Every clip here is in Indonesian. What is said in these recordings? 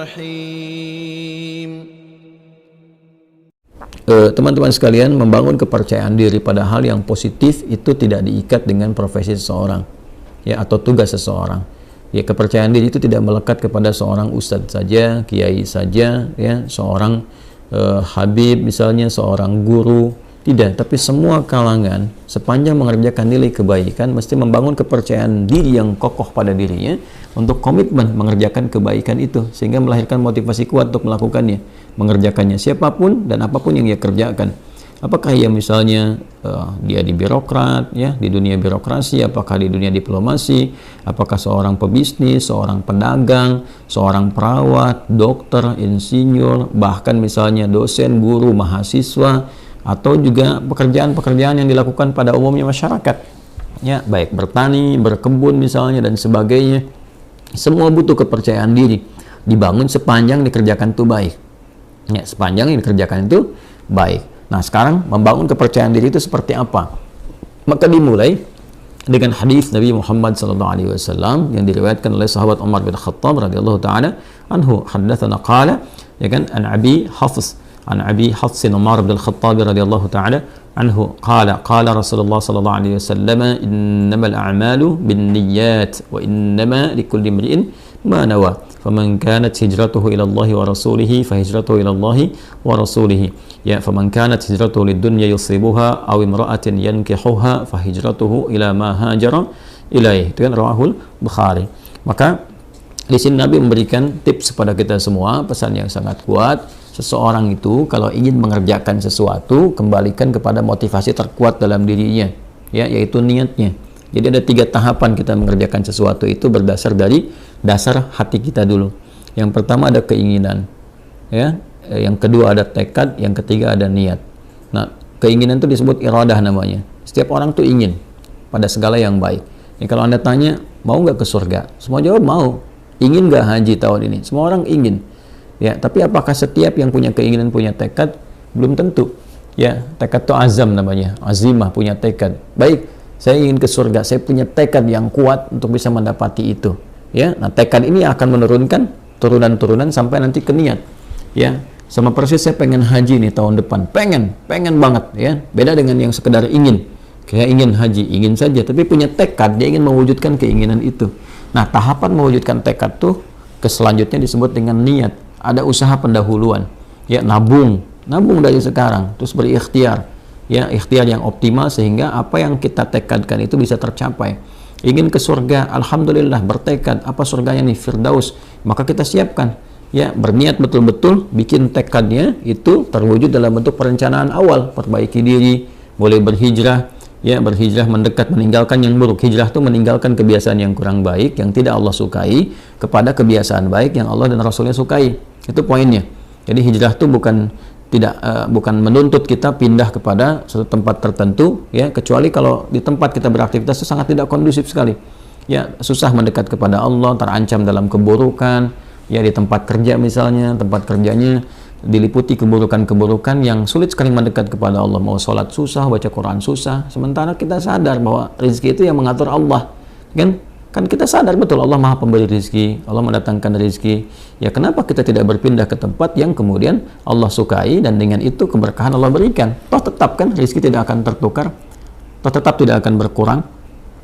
الرحيم. Teman-teman sekalian, membangun kepercayaan diri pada hal yang positif itu tidak diikat dengan profesi seseorang, ya, atau tugas seseorang. Ya, kepercayaan diri itu tidak melekat kepada seorang ustadz saja, kiai saja, ya, seorang habib misalnya, seorang guru, tidak. Tapi semua kalangan sepanjang mengerjakan nilai kebaikan mesti membangun kepercayaan diri yang kokoh pada dirinya untuk komitmen mengerjakan kebaikan itu, sehingga melahirkan motivasi kuat untuk melakukannya, mengerjakannya siapapun dan apapun yang ia kerjakan. Apakah ia misalnya dia di birokrat, ya, di dunia birokrasi, apakah di dunia diplomasi, apakah seorang pebisnis, seorang pedagang, seorang perawat, dokter, insinyur, bahkan misalnya dosen, guru, mahasiswa, atau juga pekerjaan-pekerjaan yang dilakukan pada umumnya masyarakat, ya, baik bertani, berkebun misalnya dan sebagainya. Semua butuh kepercayaan diri, dibangun sepanjang dikerjakan itu baik, ya, sepanjang yang dikerjakan itu baik. Nah, sekarang membangun kepercayaan diri itu seperti apa? Maka dimulai dengan hadis Nabi Muhammad SAW yang diriwayatkan oleh sahabat Umar bin Khattab radhiyallahu taala anhu, haddatsana qala, ya kan, an Abi Hafs Umar bin Khattab radhiyallahu taala anhu qala qala Rasulullah sallallahu alaihi wasallam, innamal a'malu binniyat wa innama likulli imri'in ma nawa, faman kanat hijratuhu ila Allah wa rasulih fahijratuhu ila Allah wa rasulih, ya, faman kanat hijratuhu lidunya yusibuha aw imra'atin yankihuha fahijratuhu ila ma hajara ilaih. Itu kan rawahul Bukhari. Maka di sini Nabi memberikan tips kepada kita semua, pesan yang sangat kuat. Seseorang itu kalau ingin mengerjakan sesuatu, kembalikan kepada motivasi terkuat dalam dirinya, ya, yaitu niatnya. Jadi ada 3 tahapan kita mengerjakan sesuatu itu berdasar dari dasar hati kita dulu. Yang pertama ada keinginan, ya. Yang kedua ada tekad, yang ketiga ada niat. Nah, keinginan itu disebut iradah namanya. Setiap orang tuh ingin pada segala yang baik. Ya, kalau Anda tanya, mau nggak ke surga? Semua jawab mau. Ingin nggak haji tahun ini? Semua orang ingin. Ya, tapi apakah setiap yang punya keinginan punya tekad? Belum tentu. Ya, tekad itu azam namanya, azimah, punya tekad. Baik, saya ingin ke surga, saya punya tekad yang kuat untuk bisa mendapati itu. Ya, nah tekad ini akan menurunkan turunan-turunan sampai nanti ke niat. Ya, sama persis saya pengen haji nih tahun depan, pengen banget, ya. Beda dengan yang sekedar ingin. Kayak ingin haji, ingin saja, tapi punya tekad, dia ingin mewujudkan keinginan itu. Nah, tahapan mewujudkan tekad tuh ke selanjutnya disebut dengan niat. Ada usaha pendahuluan, ya, nabung dari sekarang, terus berikhtiar, ya, ikhtiar yang optimal sehingga apa yang kita tekadkan itu bisa tercapai. Ingin ke surga, alhamdulillah, bertekad, apa surganya nih, Firdaus, maka kita siapkan, ya, berniat betul-betul, bikin tekadnya itu terwujud dalam bentuk perencanaan awal, perbaiki diri, boleh berhijrah, ya, berhijrah mendekat, meninggalkan yang buruk. Hijrah itu meninggalkan kebiasaan yang kurang baik, yang tidak Allah sukai, kepada kebiasaan baik yang Allah dan Rasulnya sukai. Itu poinnya. Jadi hijrah itu bukan menuntut kita pindah kepada suatu tempat tertentu, ya, kecuali kalau di tempat kita beraktivitas itu sangat tidak kondusif sekali, ya, susah mendekat kepada Allah, terancam dalam keburukan, ya, di tempat kerja misalnya, tempat kerjanya diliputi keburukan-keburukan yang sulit sekali mendekat kepada Allah. Mau sholat susah, baca Quran susah, sementara kita sadar bahwa rezeki itu yang mengatur Allah, kan kita sadar betul Allah Maha Pemberi rezeki, Allah mendatangkan rezeki. Ya, kenapa kita tidak berpindah ke tempat yang kemudian Allah sukai dan dengan itu keberkahan Allah berikan? Toh tetap kan rezeki tidak akan tertukar, toh tetap tidak akan berkurang.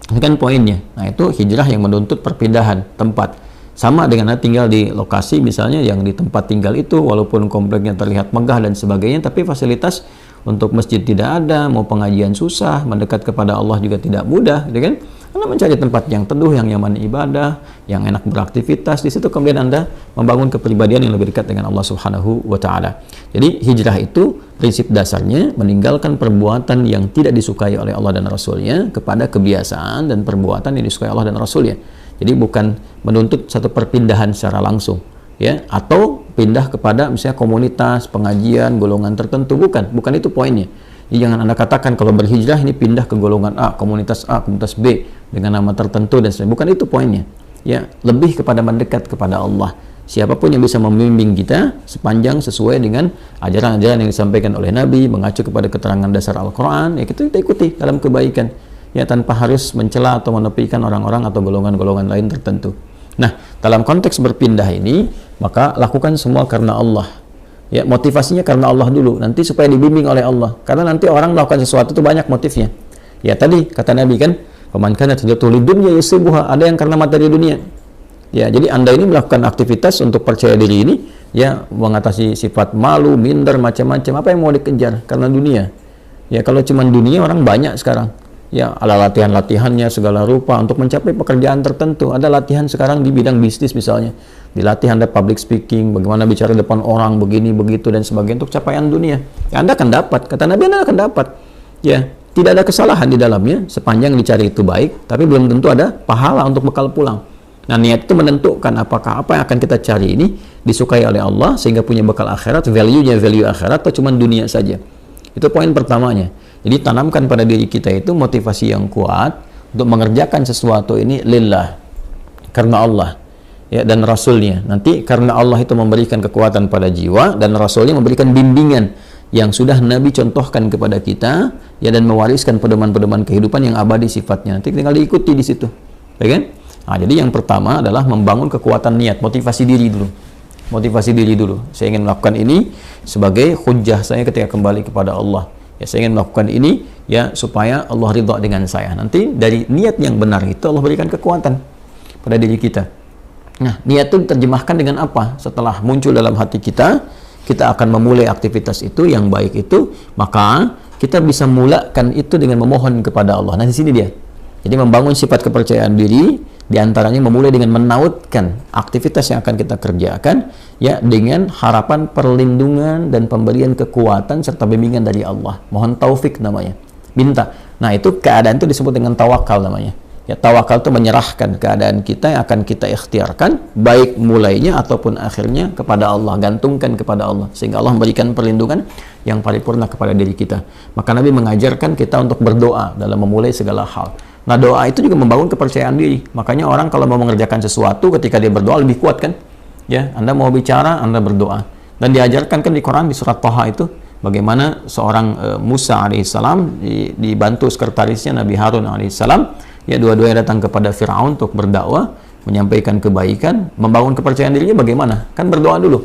Ini kan poinnya. Nah, itu hijrah yang menuntut perpindahan tempat. Sama dengan tinggal di lokasi misalnya yang di tempat tinggal itu walaupun kompleknya terlihat megah dan sebagainya, tapi fasilitas untuk masjid tidak ada, mau pengajian susah, mendekat kepada Allah juga tidak mudah, gitu kan? Anda mencari tempat yang teduh, yang nyaman ibadah, yang enak beraktivitas. Di situ kemudian Anda membangun kepribadian yang lebih dekat dengan Allah Subhanahu wa taala. Jadi hijrah itu prinsip dasarnya meninggalkan perbuatan yang tidak disukai oleh Allah dan Rasulnya kepada kebiasaan dan perbuatan yang disukai Allah dan Rasulnya. Jadi bukan menuntut satu perpindahan secara langsung, ya, atau pindah kepada misalnya komunitas, pengajian, golongan tertentu, bukan itu poinnya. Jadi jangan Anda katakan kalau berhijrah ini pindah ke golongan A, komunitas B dengan nama tertentu dan sebagainya. Bukan itu poinnya. Ya, lebih kepada mendekat kepada Allah. Siapapun yang bisa membimbing kita sepanjang sesuai dengan ajaran-ajaran yang disampaikan oleh Nabi, mengacu kepada keterangan dasar Al-Quran, ya kita ikuti dalam kebaikan. Ya, tanpa harus mencela atau menepikan orang-orang atau golongan-golongan lain tertentu. Nah, dalam konteks berpindah ini, maka lakukan semua karena Allah. Ya, motivasinya karena Allah dulu, nanti supaya dibimbing oleh Allah. Karena nanti orang melakukan sesuatu itu banyak motifnya. Ya, tadi kata Nabi kan, "Faman kana hijratuhu lidunya yusibuha", ada yang karena materi dunia. Ya, jadi Anda ini melakukan aktivitas untuk percaya diri ini, ya, mengatasi sifat malu, minder, macam-macam. Apa yang mau dikejar? Karena dunia. Ya, kalau cuma dunia orang banyak sekarang. Ya, ada latihan-latihannya segala rupa untuk mencapai pekerjaan tertentu. Ada latihan sekarang di bidang bisnis misalnya. Dilatih Anda public speaking, bagaimana bicara depan orang, begini, begitu, dan sebagainya untuk capaian dunia. Ya, Anda akan dapat. Kata Nabi, Anda akan dapat. Ya, tidak ada kesalahan di dalamnya, sepanjang dicari itu baik, tapi belum tentu ada pahala untuk bekal pulang. Nah, niat itu menentukan apakah apa yang akan kita cari ini disukai oleh Allah sehingga punya bekal akhirat, value-nya value akhirat, atau cuma dunia saja. Itu poin pertamanya. Jadi tanamkan pada diri kita itu motivasi yang kuat untuk mengerjakan sesuatu ini lillah, karena Allah, ya, dan Rasulnya. Nanti karena Allah itu memberikan kekuatan pada jiwa, dan Rasulnya memberikan bimbingan yang sudah Nabi contohkan kepada kita, ya, dan mewariskan pedoman-pedoman kehidupan yang abadi sifatnya. Nanti tinggal diikuti di situ, ya kan? Nah, jadi yang pertama adalah membangun kekuatan niat, motivasi diri dulu. Motivasi diri dulu. Saya ingin melakukan ini sebagai hujjah saya ketika kembali kepada Allah. Ya, saya ingin melakukan ini ya supaya Allah ridha dengan saya. Nanti dari niat yang benar itu Allah berikan kekuatan pada diri kita. Nah, niat itu diterjemahkan dengan apa? Setelah muncul dalam hati kita, kita akan memulai aktivitas itu yang baik itu, maka kita bisa mulakan itu dengan memohon kepada Allah. Nah, di sini dia. Jadi membangun sifat kepercayaan diri, diantaranya memulai dengan menautkan aktivitas yang akan kita kerjakan, ya, dengan harapan perlindungan dan pemberian kekuatan serta bimbingan dari Allah. Mohon taufik namanya, minta. Nah, itu keadaan itu disebut dengan tawakal namanya. Ya, tawakal itu menyerahkan keadaan kita yang akan kita ikhtiarkan, baik mulainya ataupun akhirnya kepada Allah, gantungkan kepada Allah, sehingga Allah memberikan perlindungan yang paripurna kepada diri kita. Maka Nabi mengajarkan kita untuk berdoa dalam memulai segala hal. Nah, doa itu juga membangun kepercayaan diri. Makanya orang kalau mau mengerjakan sesuatu, ketika dia berdoa lebih kuat kan? Ya, Anda mau bicara, Anda berdoa. Dan diajarkan kan di Quran, di surat Thaha itu, bagaimana seorang Musa alaihissalam dibantu sekretarisnya Nabi Harun alaihissalam, ya, dua-duanya datang kepada Fir'aun untuk berdakwah, menyampaikan kebaikan, membangun kepercayaan dirinya bagaimana? Kan berdoa dulu.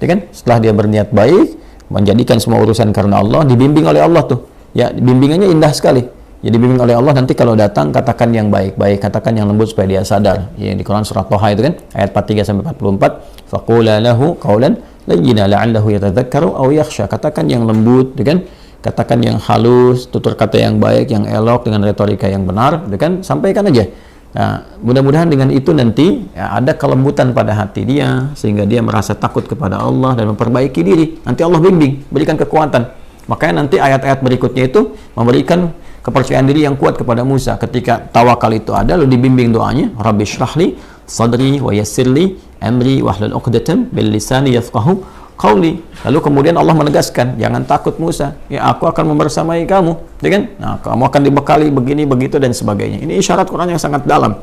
Ya kan? Setelah dia berniat baik, menjadikan semua urusan karena Allah, dibimbing oleh Allah tuh. Ya, bimbingannya indah sekali. Jadi bimbing oleh Allah, nanti kalau datang katakan yang baik-baik, katakan yang lembut supaya dia sadar. Ya, di Quran surat Thaha itu kan ayat 43 sampai 44, faqula lahu qawlan layyina la'allahu yatadzakkaru aw yakhsha. Katakan yang lembut, kan? Katakan yang halus, tutur kata yang baik, yang elok dengan retorika yang benar, kan? Sampaikan aja. Nah, mudah-mudahan dengan itu nanti ya, ada kelembutan pada hati dia sehingga dia merasa takut kepada Allah dan memperbaiki diri. Nanti Allah bimbing, berikan kekuatan. Makanya nanti ayat-ayat berikutnya itu memberikan kepercayaan diri yang kuat kepada Musa. Ketika tawakal itu ada, lalu dibimbing doanya, Rabbi shrahli sadri wa yassirli amri wahlul 'uqdatam bil lisani yafqahu qawli. Lalu kemudian Allah menegaskan, jangan takut Musa, ya, aku akan membersamai kamu, ya kan? Nah, kamu akan dibekali begini begitu dan sebagainya. Ini isyarat Quran yang sangat dalam.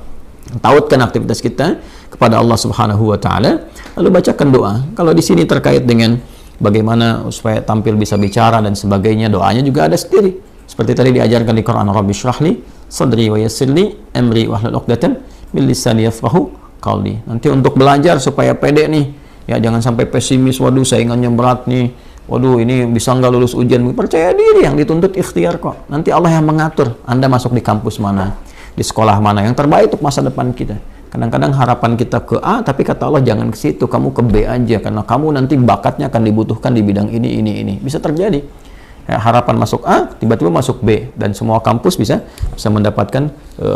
Tautkan aktivitas kita kepada Allah Subhanahu wa taala, lalu bacakan doa. Kalau di sini terkait dengan bagaimana supaya tampil bisa bicara dan sebagainya, doanya juga ada sendiri. Seperti tadi diajarkan di Quran, Rabbi shrahli sadri wa yassirli amri wahlul 'uqdatam min lisani yafqahu qawli. Nanti untuk belajar supaya pede nih, ya, jangan sampai pesimis, waduh saingannya berat nih, waduh ini bisa nggak lulus ujian. Percaya diri, yang dituntut ikhtiar kok. Nanti Allah yang mengatur Anda masuk di kampus mana, di sekolah mana yang terbaik untuk masa depan kita. Kadang-kadang harapan kita ke A, tapi kata Allah jangan ke situ, kamu ke B aja, karena kamu nanti bakatnya akan dibutuhkan di bidang ini. Bisa terjadi. Ya, harapan masuk A, tiba-tiba masuk B, dan semua kampus bisa mendapatkan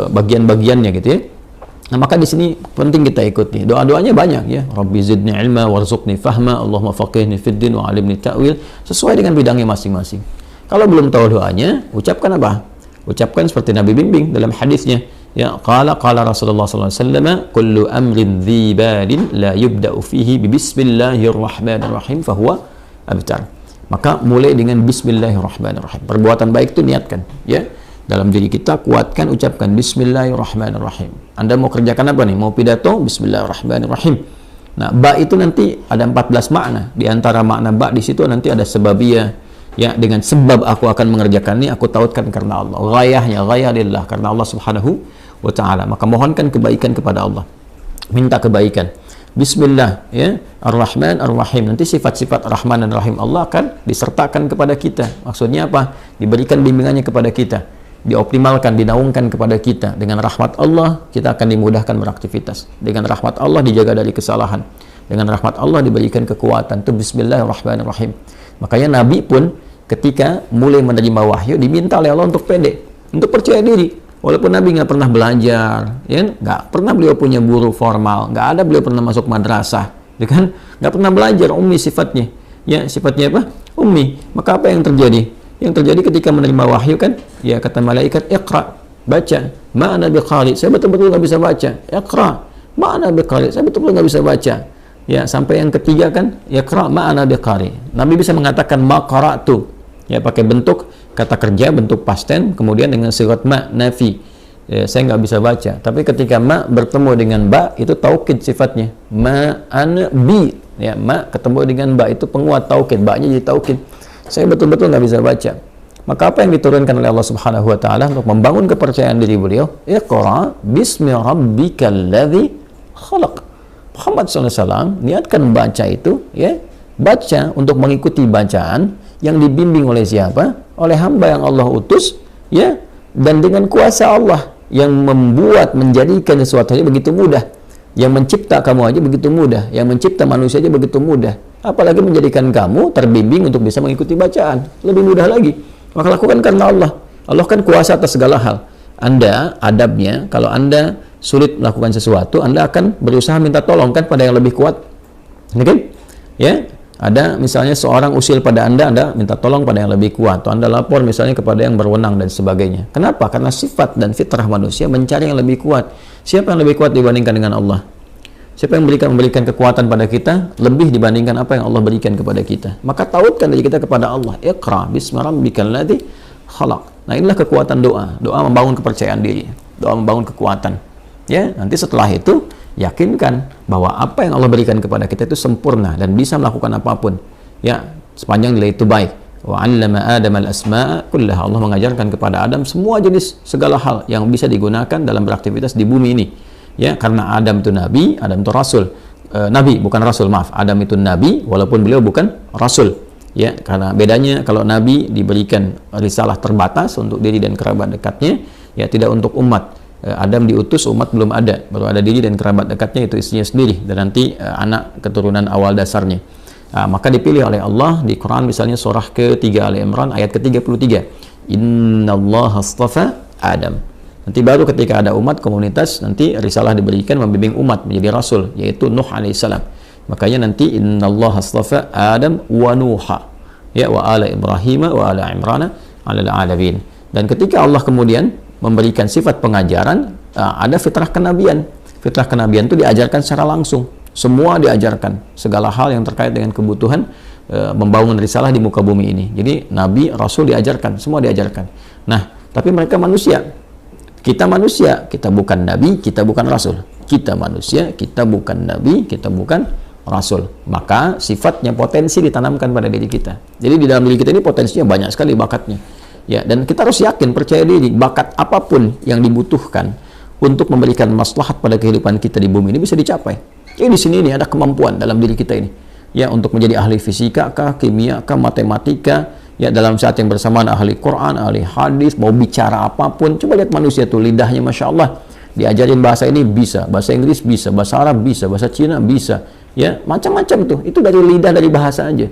bagian-bagiannya gitu ya. Nah, maka di sini penting kita ikuti. Doa-doanya banyak ya. Rabbi zidni ilma warzuqni fahma, Allahumma faqihni fid din wa alimni ta'wil, sesuai dengan bidangnya masing-masing. Kalau belum tahu doanya, ucapkan apa? Ucapkan seperti Nabi bimbing dalam hadisnya. Ya, qala Rasulullah sallallahu alaihi wasallam, kullu amrin dhi balin la yubda'u fihi bi bismillahirrahmanirrahim fahuwa abtar. Maka mulai dengan bismillahirrahmanirrahim. Perbuatan baik itu niatkan, ya. Dalam diri kita kuatkan, ucapkan bismillahirrahmanirrahim. Anda mau kerjakan apa nih? Mau pidato? Bismillahirrahmanirrahim. Nah, ba itu nanti ada 14 makna. Di antara makna ba di situ nanti ada sebabiyah. Ya, dengan sebab aku akan mengerjakan ini, aku tautkan karena Allah. Ghayahnya, ghayah lillah, karena Allah Subhanahu wa ta'ala. Maka mohonkan kebaikan kepada Allah. Minta kebaikan. Bismillah, ya, Ar-Rahman Ar-Rahim. Nanti sifat-sifat Rahman dan Rahim Allah akan disertakan kepada kita. Maksudnya apa? Diberikan bimbingannya kepada kita, dioptimalkan, dinaungkan kepada kita. Dengan rahmat Allah kita akan dimudahkan beraktivitas. Dengan rahmat Allah dijaga dari kesalahan. Dengan rahmat Allah diberikan kekuatan. Itu Bismillahirrahmanirrahim. Makanya Nabi pun ketika mulai menerima wahyu diminta oleh Allah untuk pede, untuk percaya diri. Walaupun Nabi nggak pernah belajar, ya, nggak pernah beliau punya guru formal, nggak ada beliau pernah masuk madrasah, ya kan? Nggak pernah belajar, ummi sifatnya, ya, sifatnya apa? Ummi. Maka apa yang terjadi? Yang terjadi ketika menerima wahyu kan, ya, kata malaikat, Iqra, baca. Ma'ana biqari, saya betul-betul nggak bisa baca. Iqra, ma'ana biqari, saya betul-betul nggak bisa baca. Ya, sampai yang ketiga kan, Iqra ma'ana biqari. Nabi bisa mengatakan maqara'tu, ya, pakai bentuk kata kerja, bentuk past tense, kemudian dengan sigat ma, nafi, ya, saya nggak bisa baca. Tapi ketika ma bertemu dengan ba, itu taukid sifatnya, ma ana bi, ya, ma ketemu dengan ba, itu penguat taukid, ba nya jadi taukid. Saya betul-betul nggak bisa baca. Maka apa yang diturunkan oleh Allah Subhanahu Wa Taala untuk membangun kepercayaan diri beliau? Iqra bismi rabbikal ladzi khalaq. Muhammad SAW niatkan baca itu, ya, baca untuk mengikuti bacaan yang dibimbing oleh siapa? Oleh hamba yang Allah utus, ya, dan dengan kuasa Allah yang membuat, menjadikan sesuatu aja begitu mudah. Yang mencipta kamu aja begitu mudah, yang mencipta manusia aja begitu mudah. Apalagi menjadikan kamu terbimbing untuk bisa mengikuti bacaan, lebih mudah lagi. Maka lakukan karena Allah. Allah kan kuasa atas segala hal. Anda adabnya, kalau Anda sulit melakukan sesuatu, Anda akan berusaha minta tolong kan pada yang lebih kuat. Oke? Ya. Ada misalnya seorang usil pada Anda minta tolong pada yang lebih kuat, atau Anda lapor misalnya kepada yang berwenang dan sebagainya. Kenapa? Karena sifat dan fitrah manusia mencari yang lebih kuat. Siapa yang lebih kuat dibandingkan dengan Allah? Siapa yang memberikan kekuatan pada kita lebih dibandingkan apa yang Allah berikan kepada kita? Maka tautkan diri kita kepada Allah. Iqra bismi rabbikal ladzi khalaq. Nah, inilah kekuatan doa. Doa membangun kepercayaan diri. Doa membangun kekuatan. Ya, nanti setelah itu yakinkan bahwa apa yang Allah berikan kepada kita itu sempurna dan bisa melakukan apapun, ya, sepanjang nilai itu baik. Wa 'allama Adam al-asma'a kullaha. Allah mengajarkan kepada Adam semua jenis segala hal yang bisa digunakan dalam beraktivitas di bumi ini, ya, karena Adam itu nabi, Adam itu rasul. Nabi bukan rasul, maaf. Adam itu nabi walaupun beliau bukan rasul, ya, karena bedanya kalau nabi diberikan risalah terbatas untuk diri dan kerabat dekatnya, ya, tidak untuk umat. Adam diutus, umat belum ada, baru ada diri dan kerabat dekatnya, itu istrinya sendiri, dan nanti anak keturunan awal dasarnya. Maka dipilih oleh Allah di Quran, misalnya surah ke-3 Ali Imran ayat ke-33, Innallaha astafa Adam. Nanti baru ketika ada umat, komunitas, nanti risalah diberikan membimbing umat menjadi rasul, yaitu Nuh alaihissalam. Makanya nanti Innallaha astafa Adam wa Nuha, ya, wa ala Ibrahim wa ala Imran ala alamin. Dan ketika Allah kemudian memberikan sifat pengajaran, ada fitrah kenabian. Fitrah kenabian itu diajarkan secara langsung. Semua diajarkan. Segala hal yang terkait dengan kebutuhan membangun risalah di muka bumi ini. Jadi Nabi, Rasul diajarkan. Semua diajarkan. Nah, tapi mereka manusia. Kita manusia. Kita bukan Nabi, kita bukan Rasul. Kita manusia, kita bukan Nabi, kita bukan Rasul. Maka sifatnya, potensi ditanamkan pada diri kita. Jadi di dalam diri kita ini potensinya banyak sekali bakatnya. Ya, dan kita harus yakin, percaya diri, bakat apapun yang dibutuhkan untuk memberikan maslahat pada kehidupan kita di bumi ini bisa dicapai. Jadi di sini ini ada kemampuan dalam diri kita ini. Ya, untuk menjadi ahli fisika kah, kimia kah, matematika, ya, dalam saat yang bersamaan ahli Quran, ahli hadis, mau bicara apapun. Coba lihat manusia tuh, lidahnya Masya Allah. Diajarin bahasa ini bisa, bahasa Inggris bisa, bahasa Arab bisa, bahasa Cina bisa. Ya, macam-macam tuh. Itu dari lidah, dari bahasa aja.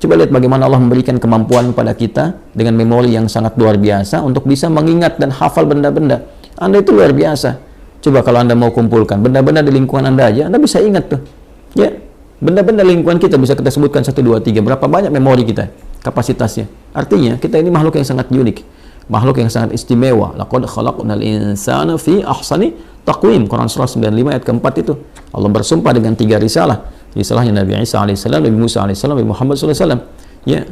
Coba lihat bagaimana Allah memberikan kemampuan kepada kita dengan memori yang sangat luar biasa untuk bisa mengingat dan hafal benda-benda. Anda itu luar biasa. Coba kalau Anda mau kumpulkan benda-benda di lingkungan Anda aja, Anda bisa ingat tuh. Ya, benda-benda lingkungan kita bisa kita sebutkan 1, 2, 3. Berapa banyak memori kita, kapasitasnya. Artinya, kita ini makhluk yang sangat unik. Makhluk yang sangat istimewa. Laqad khalaqnal insana fi ahsani taqwim. Quran surah 95 ayat keempat itu. Allah bersumpah dengan 3 risalah. Risalahnya Nabi Isa alaihissalam, Nabi Musa alaihissalam, Nabi Muhammad SAW. Ya,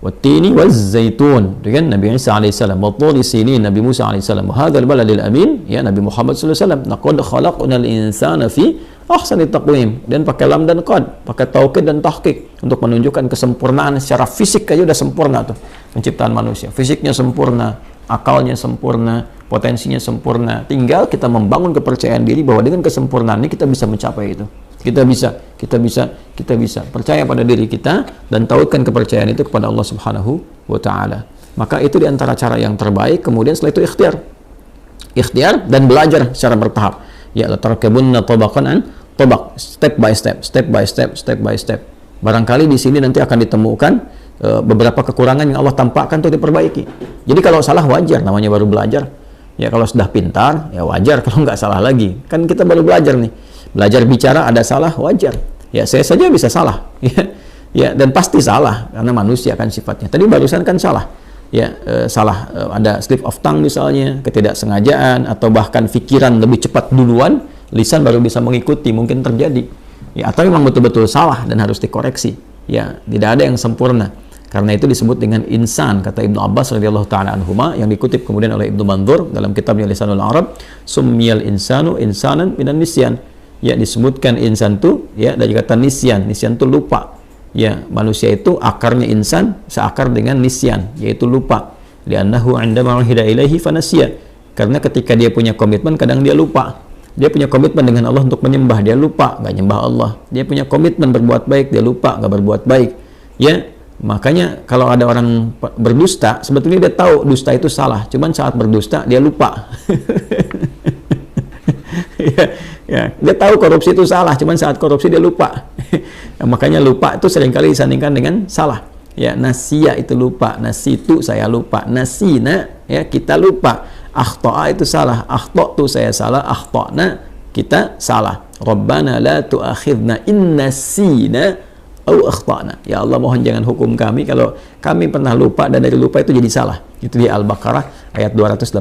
wattini wazzaitun, dengan Nabi Isa alaihissalam, watturi sinin, Nabi Musa alaihissalam, wahadzal baladil amin, ya, Nabi Muhammad SAW. Laqad khalaqnal insana fi ahsani taqwim, dan pakai lam dan qad, pakai taukid dan tahqiq untuk menunjukkan kesempurnaan secara fisik aja udah sempurna tuh penciptaan manusia. Fisiknya sempurna, akalnya sempurna, potensinya sempurna. Tinggal kita membangun kepercayaan diri bahwa dengan kesempurnaan ini kita bisa mencapai itu. Kita bisa. Percaya pada diri kita dan tautkan kepercayaan itu kepada Allah Subhanahu wa taala. Maka itu di antara cara yang terbaik. Kemudian setelah itu ikhtiar dan belajar secara bertahap. Ya, la tarkabunna tabaqan an tabaq, step by step. Barangkali di sini nanti akan ditemukan beberapa kekurangan yang Allah tampakkan untuk diperbaiki. Jadi kalau salah wajar, namanya baru belajar. Ya kalau sudah pintar, ya wajar kalau nggak salah lagi. Kan kita baru belajar nih. Belajar bicara ada salah, wajar. Ya saya saja bisa salah. Ya dan pasti salah karena manusia kan sifatnya. Tadi barusan kan salah. Ya salah, ada slip of tongue misalnya, ketidaksengajaan, atau bahkan pikiran lebih cepat duluan, lisan baru bisa mengikuti, mungkin terjadi. Ya atau memang betul-betul salah dan harus dikoreksi. Ya tidak ada yang sempurna. Karena itu disebut dengan insan, kata Ibnu Abbas radhiyallahu taala anhuma, yang dikutip kemudian oleh Ibnu Mandzur dalam kitabnya Lisanul Arab, summiyal insanu insanan minan nisyan. Ya disebutkan insan itu ya dari kata nisyan. Nisyan itu lupa. Ya, manusia itu akarnya insan seakar dengan nisyan, yaitu lupa. Li'annahu 'indama 'uhida ilaihi fanasiya. Karena ketika dia punya komitmen, kadang dia lupa. Dia punya komitmen dengan Allah untuk menyembah, dia lupa, nggak nyembah Allah. Dia punya komitmen berbuat baik, dia lupa, nggak berbuat baik. Ya, makanya kalau ada orang berdusta, sebetulnya dia tahu dusta itu salah, cuman saat berdusta dia lupa. Ya, dia tahu korupsi itu salah, cuman saat korupsi dia lupa. Makanya lupa itu seringkali disandingkan dengan salah. Ya, nasiya itu lupa, nasitu saya lupa, nasina ya kita lupa, akhta'a itu salah, akhta'tu saya salah, akhta'na kita salah. Rabbana la tu'akhidna in nasina au akhta'na. Ya Allah, mohon jangan hukum kami kalau kami pernah lupa dan dari lupa itu jadi salah. Itu di Al-Baqarah ayat 286.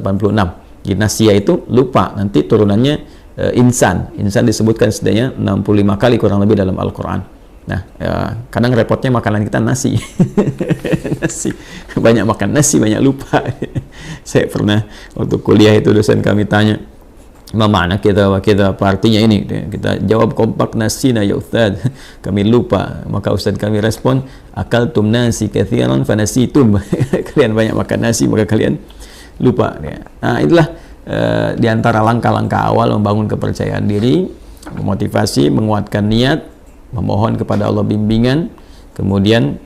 Jadi nasiya itu lupa, nanti turunannya insan disebutkan setidaknya 65 kali kurang lebih dalam Al-Quran. Nah, kadang repotnya makanan kita nasi. Nasi, banyak makan nasi, banyak lupa. Saya pernah waktu kuliah itu dosen kami tanya, mana kita apa artinya ini? Kita jawab kompak, nasina ya Ustaz, kami lupa. Maka Ustaz kami respon, akaltum nasi katsiran fanasitum. Kalian banyak makan nasi maka kalian lupa. Nah, itulah di antara langkah-langkah awal membangun kepercayaan diri, memotivasi, menguatkan niat, memohon kepada Allah bimbingan, kemudian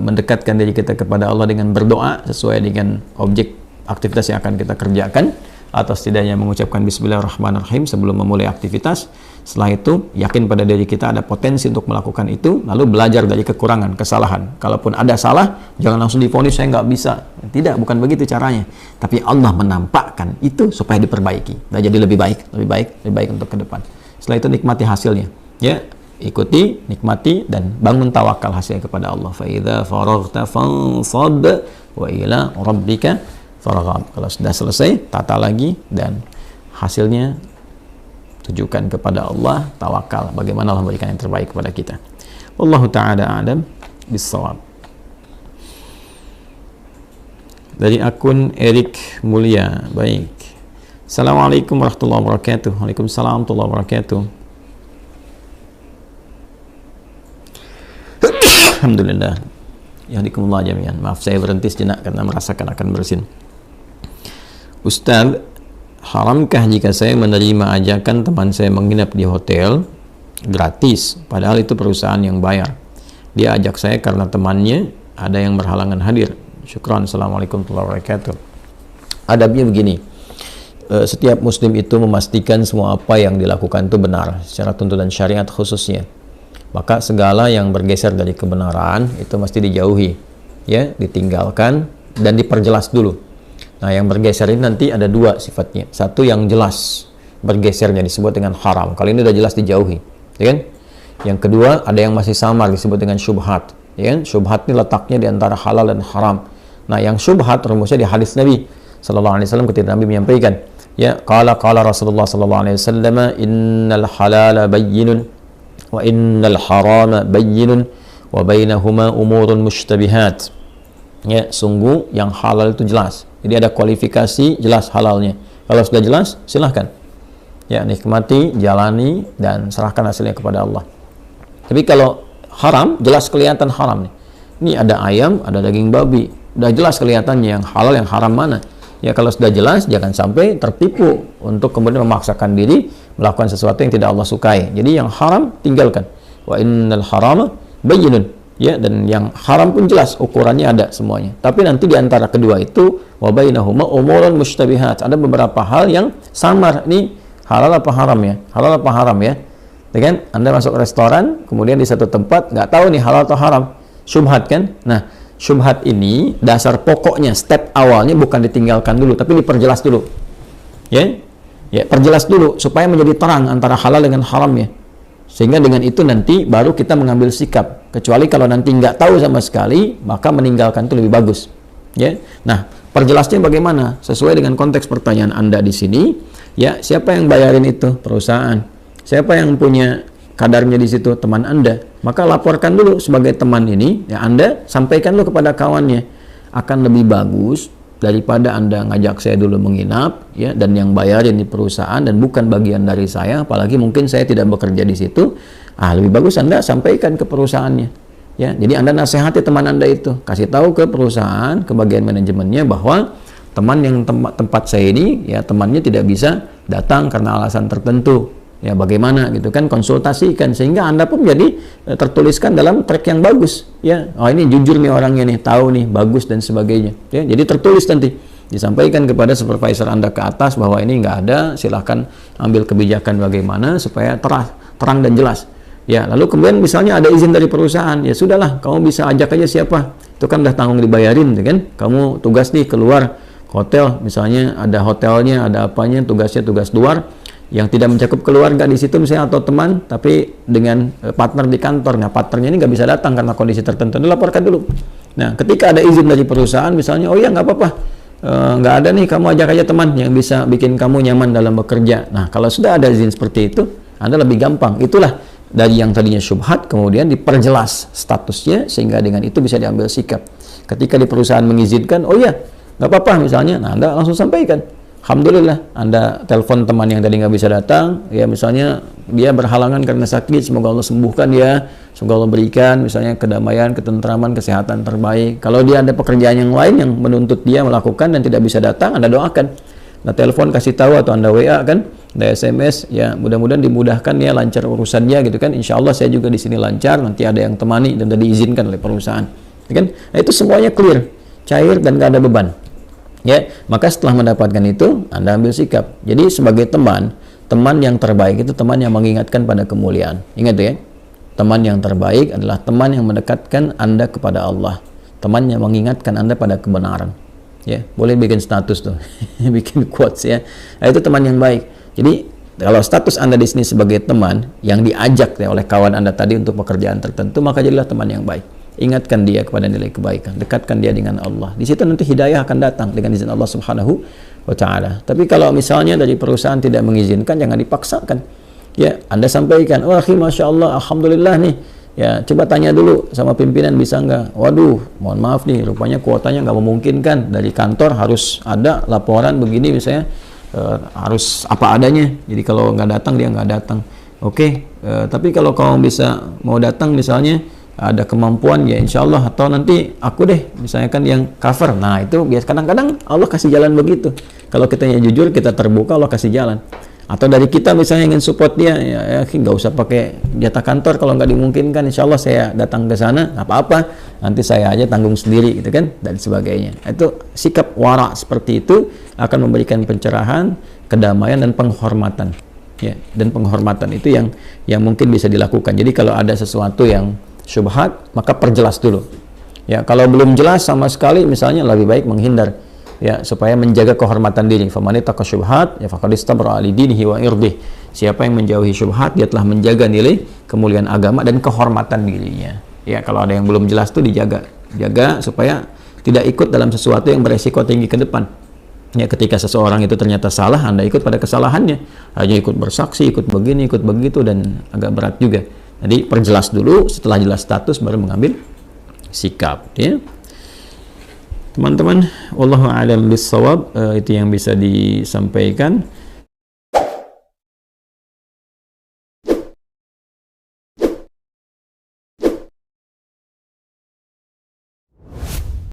mendekatkan diri kita kepada Allah dengan berdoa sesuai dengan objek aktivitas yang akan kita kerjakan, atau setidaknya mengucapkan Bismillahirrahmanirrahim sebelum memulai aktivitas. Setelah itu yakin pada diri kita ada potensi untuk melakukan itu, lalu belajar dari kekurangan, kesalahan. Kalaupun ada salah, jangan langsung divonis saya nggak bisa. Tidak, bukan begitu caranya. Tapi Allah menampakkan itu supaya diperbaiki dan jadi lebih baik untuk ke depan. Setelah itu nikmati hasilnya. Ya, ikuti, nikmati, dan bangun tawakal hasilnya kepada Allah. Fa idza faraghta fansab wa ila rabbika farghab. Kalau sudah selesai, tata lagi dan hasilnya tujukan kepada Allah, tawakal bagaimana Allah memberikan yang terbaik kepada kita. Wallahu ta'ala a'lam bis-shawab. Dari akun Erik Mulia. Baik. Assalamualaikum warahmatullahi wabarakatuh. Waalaikumsalam warahmatullahi wabarakatuh. Alhamdulillah. Yahdikumullah jami'an. Maaf saya berhenti sejenak karena merasakan akan bersin. Ustaz, haramkah jika saya menerima ajakan teman saya menginap di hotel gratis, padahal itu perusahaan yang bayar? Dia ajak saya karena temannya ada yang berhalangan hadir. Syukran. Assalamualaikum warahmatullahi wabarakatuh. Adabnya begini, setiap muslim itu memastikan semua apa yang dilakukan itu benar secara tuntunan syariat khususnya. Maka segala yang bergeser dari kebenaran itu mesti dijauhi, ya, ditinggalkan dan diperjelas dulu. Nah, yang bergeser ini nanti ada dua sifatnya. Satu yang jelas bergesernya disebut dengan haram. Kali ini udah jelas dijauhi, ya kan? Yang kedua ada yang masih samar disebut dengan syubhat, ya kan? Syubhat ini letaknya di antara halal dan haram. Nah, yang syubhat rumusnya di hadis Nabi sallallahu alaihi wasallam ketika Nabi menyampaikan, ya, qala Rasulullah sallallahu alaihi wasallam, innal halala bayyinun wa innal harama bayyinun wa bainahuma umurun mushtabihat. Ya, sungguh yang halal itu jelas. Jadi ada kualifikasi jelas halalnya. Kalau sudah jelas, silahkan. Ya, nikmati, jalani, dan serahkan hasilnya kepada Allah. Tapi kalau haram, jelas kelihatan haram nih. Ini ada ayam, ada daging babi. Udah jelas kelihatannya yang halal, yang haram mana. Ya kalau sudah jelas, jangan sampai tertipu untuk kemudian memaksakan diri melakukan sesuatu yang tidak Allah sukai. Jadi yang haram tinggalkan. Wa innal harama bayyinun. Ya, dan yang haram pun jelas, ukurannya ada semuanya. Tapi nanti di antara kedua itu wa bainahuma umurun mushtabihat. Ada beberapa hal yang samar. Ini halal apa haram ya? Halal apa haram ya? Kan Anda masuk restoran, kemudian di satu tempat nggak tahu nih halal atau haram. Syubhat kan? Nah, syubhat ini dasar pokoknya, step awalnya bukan ditinggalkan dulu, tapi diperjelas dulu. Ya, perjelas dulu supaya menjadi terang antara halal dengan haramnya. Sehingga dengan itu nanti baru kita mengambil sikap. Kecuali kalau nanti nggak tahu sama sekali, maka meninggalkan itu lebih bagus. Ya, nah perjelasnya bagaimana? Sesuai dengan konteks pertanyaan Anda di sini. Ya, siapa yang bayarin itu? Perusahaan. Siapa yang punya kadarnya di situ? Teman Anda. Maka laporkan dulu sebagai teman ini. Ya, Anda sampaikan dulu kepada kawannya. Akan lebih bagus daripada Anda ngajak saya dulu menginap, ya, dan yang bayarin di perusahaan dan bukan bagian dari saya, apalagi mungkin saya tidak bekerja di situ. Lebih bagus Anda sampaikan ke perusahaannya, ya. Jadi Anda nasihati teman Anda itu, kasih tahu ke perusahaan, ke bagian manajemennya bahwa teman yang tempat saya ini, ya, temannya tidak bisa datang karena alasan tertentu. Ya, bagaimana gitu kan, konsultasikan sehingga Anda pun jadi tertuliskan dalam track yang bagus, ya. Oh, ini jujur nih orangnya nih, tahu nih, bagus dan sebagainya, ya. Jadi tertulis nanti disampaikan kepada supervisor Anda ke atas bahwa ini nggak ada, silahkan ambil kebijakan bagaimana supaya terang dan jelas, ya. Lalu kemudian misalnya ada izin dari perusahaan, ya sudahlah, kamu bisa ajak aja siapa, itu kan udah tanggung dibayarin, kan. Kamu tugas nih keluar hotel, misalnya ada hotelnya, ada apanya, tugasnya tugas luar yang tidak mencakup keluarga di situ misalnya atau teman, tapi dengan partner di kantor. Nah, partnernya ini nggak bisa datang karena kondisi tertentu, dilaporkan dulu. Nah, ketika ada izin dari perusahaan misalnya, oh iya nggak apa-apa, nggak ada nih, kamu ajak aja teman yang bisa bikin kamu nyaman dalam bekerja. Nah, kalau sudah ada izin seperti itu, Anda lebih gampang. Itulah dari yang tadinya syubhat kemudian diperjelas statusnya sehingga dengan itu bisa diambil sikap. Ketika di perusahaan mengizinkan, oh iya nggak apa-apa misalnya, nah Anda langsung sampaikan. Alhamdulillah, Anda telepon teman yang tadi nggak bisa datang, ya misalnya dia berhalangan karena sakit, semoga Allah sembuhkan dia, semoga Allah berikan misalnya kedamaian, ketentraman, kesehatan terbaik. Kalau dia ada pekerjaan yang lain yang menuntut dia melakukan dan tidak bisa datang, Anda doakan. Anda telepon kasih tahu atau Anda WA kan, Anda SMS, ya mudah-mudahan dimudahkan ya, lancar urusannya gitu kan. Insya Allah saya juga di sini lancar, nanti ada yang temani dan sudah diizinkan oleh perusahaan, ya kan? Nah, itu semuanya clear, cair dan nggak ada beban. Ya, maka setelah mendapatkan itu, Anda ambil sikap. Jadi sebagai teman yang terbaik itu teman yang mengingatkan pada kemuliaan. Ingat ya, teman yang terbaik adalah teman yang mendekatkan Anda kepada Allah. Teman yang mengingatkan Anda pada kebenaran. Ya, boleh bikin status tuh, bikin quotes ya. Nah, itu teman yang baik. Jadi kalau status Anda di sini sebagai teman yang diajak ya oleh kawan Anda tadi untuk pekerjaan tertentu, maka jadilah teman yang baik. Ingatkan dia kepada nilai kebaikan, dekatkan dia dengan Allah. Di situ nanti hidayah akan datang dengan izin Allah Subhanahu wa taala. Tapi kalau misalnya dari perusahaan tidak mengizinkan, jangan dipaksakan. Ya, Anda sampaikan, "Wah, Masya Allah, alhamdulillah nih. Ya, coba tanya dulu sama pimpinan bisa nggak? Waduh, mohon maaf nih, rupanya kuotanya nggak memungkinkan. Dari kantor harus ada laporan begini misalnya, harus apa adanya. Jadi kalau nggak datang, dia nggak datang. Oke, tapi kalau kamu bisa mau datang misalnya, ada kemampuan ya insya Allah, atau nanti aku deh misalnya kan yang cover." Nah, itu biasa kadang-kadang Allah kasih jalan begitu. Kalau kita yang jujur, kita terbuka, Allah kasih jalan. Atau dari kita misalnya ingin support dia, ya nggak usah pakai jatah kantor, kalau nggak dimungkinkan insya Allah saya datang ke sana, nggak apa-apa, nanti saya aja tanggung sendiri gitu kan, dan sebagainya. Itu sikap wara seperti itu akan memberikan pencerahan, kedamaian dan penghormatan. Ya, dan penghormatan itu yang mungkin bisa dilakukan. Jadi kalau ada sesuatu yang syubhat, maka perjelas dulu. Ya, kalau belum jelas sama sekali misalnya, lebih baik menghindar. Ya, supaya menjaga kehormatan diri. Faman ittaqa syubhat ya faqad istabra li dinihi wa irdih. Siapa yang menjauhi syubhat, dia telah menjaga nilai kemuliaan agama dan kehormatan dirinya. Ya, kalau ada yang belum jelas tuh dijaga. Jaga supaya tidak ikut dalam sesuatu yang beresiko tinggi ke depan. Ya, ketika seseorang itu ternyata salah, Anda ikut pada kesalahannya. Hanya ikut bersaksi, ikut begini, ikut begitu, dan agak berat juga. Jadi perjelas dulu, setelah jelas status baru mengambil sikap, ya. Teman-teman, wallahu a'lam bissawab, itu yang bisa disampaikan.